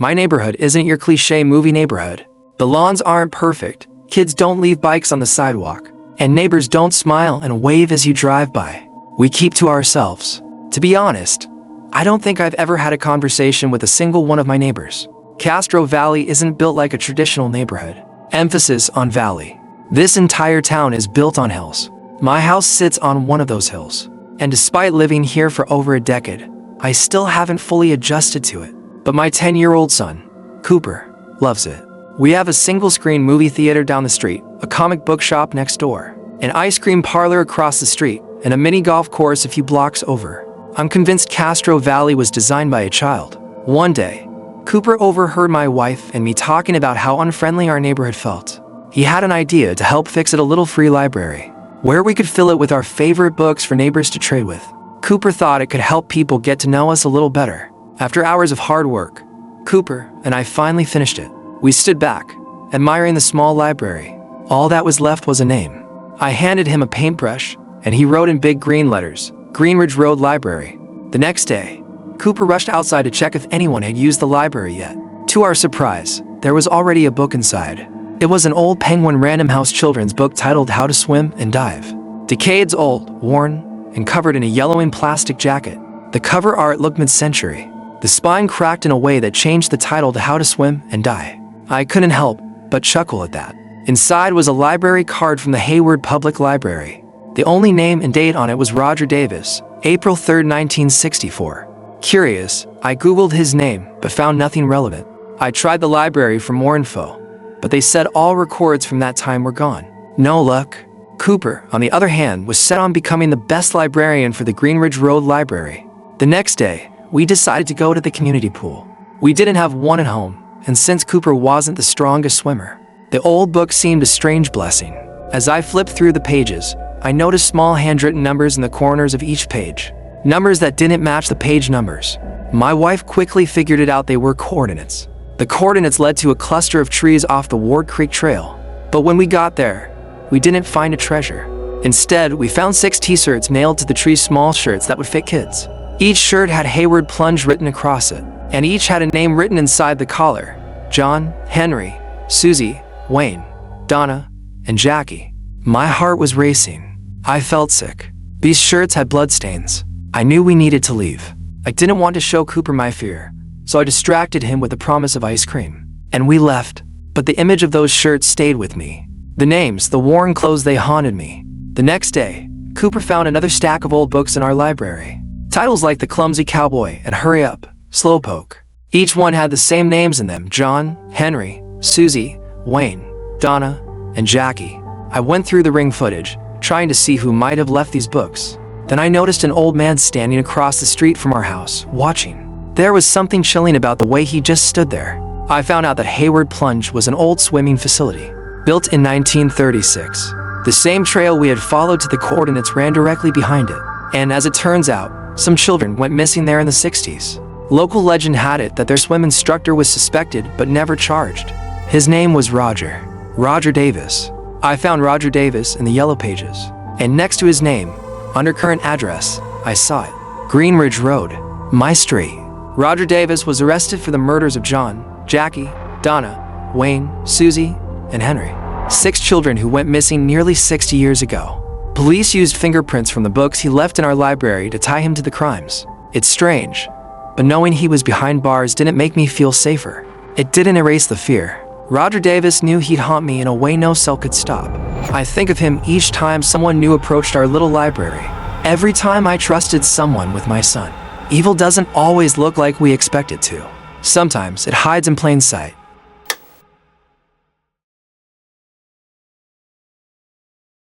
My neighborhood isn't your cliché movie neighborhood. The lawns aren't perfect, kids don't leave bikes on the sidewalk, and neighbors don't smile and wave as you drive by. We keep to ourselves. To be honest, I don't think I've ever had a conversation with a single one of my neighbors. Castro Valley isn't built like a traditional neighborhood. Emphasis on valley. This entire town is built on hills. My house sits on one of those hills. And despite living here for over a decade, I still haven't fully adjusted to it. But my 10-year-old son, Cooper, loves it. We have a single-screen movie theater down the street, a comic book shop next door, an ice cream parlor across the street, and a mini golf course a few blocks over. I'm convinced Castro Valley was designed by a child. One day, Cooper overheard my wife and me talking about how unfriendly our neighborhood felt. He had an idea to help fix it, a little free library, where we could fill it with our favorite books for neighbors to trade with. Cooper thought it could help people get to know us a little better. After hours of hard work, Cooper and I finally finished it. We stood back, admiring the small library. All that was left was a name. I handed him a paintbrush, and he wrote in big green letters, Greenridge Road Library. The next day, Cooper rushed outside to check if anyone had used the library yet. To our surprise, there was already a book inside. It was an old Penguin Random House children's book titled How to Swim and Dive. Decades old, worn, and covered in a yellowing plastic jacket. The cover art looked mid-century. The spine cracked in a way that changed the title to How to Swim and Die. I couldn't help but chuckle at that. Inside was a library card from the Hayward Public Library. The only name and date on it was Roger Davis, April 3, 1964. Curious, I Googled his name, but found nothing relevant. I tried the library for more info, but they said all records from that time were gone. No luck. Cooper, on the other hand, was set on becoming the best librarian for the Greenridge Road Library. The next day, we decided to go to the community pool. We didn't have one at home, and since Cooper wasn't the strongest swimmer, the old book seemed a strange blessing. As I flipped through the pages, I noticed small handwritten numbers in the corners of each page. Numbers that didn't match the page numbers. My wife quickly figured it out. They were coordinates. The coordinates led to a cluster of trees off the Ward Creek Trail. But when we got there, we didn't find a treasure. Instead, we found 6 t-shirts nailed to the tree's small shirts that would fit kids. Each shirt had Hayward Plunge written across it, and each had a name written inside the collar. John, Henry, Susie, Wayne, Donna, and Jackie. My heart was racing. I felt sick. These shirts had bloodstains. I knew we needed to leave. I didn't want to show Cooper my fear, so I distracted him with the promise of ice cream. And we left, but the image of those shirts stayed with me. The names, the worn clothes, they haunted me. The next day, Cooper found another stack of old books in our library. Titles like The Clumsy Cowboy and Hurry Up, Slowpoke. Each one had the same names in them: John, Henry, Susie, Wayne, Donna, and Jackie. I went through the ring footage, trying to see who might have left these books. Then I noticed an old man standing across the street from our house, watching. There was something chilling about the way he just stood there. I found out that Hayward Plunge was an old swimming facility, built in 1936. The same trail we had followed to the coordinates ran directly behind it. And as it turns out, some children went missing there in the 60s. Local legend had it that their swim instructor was suspected but never charged. His name was Roger Davis. I found Roger Davis in the yellow pages, and next to his name, under current address, I saw it. Greenridge Road, my street. Roger Davis was arrested for the murders of John, Jackie, Donna, Wayne, Susie, and Henry. 6 children who went missing nearly 60 years ago. Police used fingerprints from the books he left in our library to tie him to the crimes. It's strange, but knowing he was behind bars didn't make me feel safer. It didn't erase the fear. Roger Davis knew he'd haunt me in a way no cell could stop. I think of him each time someone new approached our little library. Every time I trusted someone with my son. Evil doesn't always look like we expect it to. Sometimes it hides in plain sight.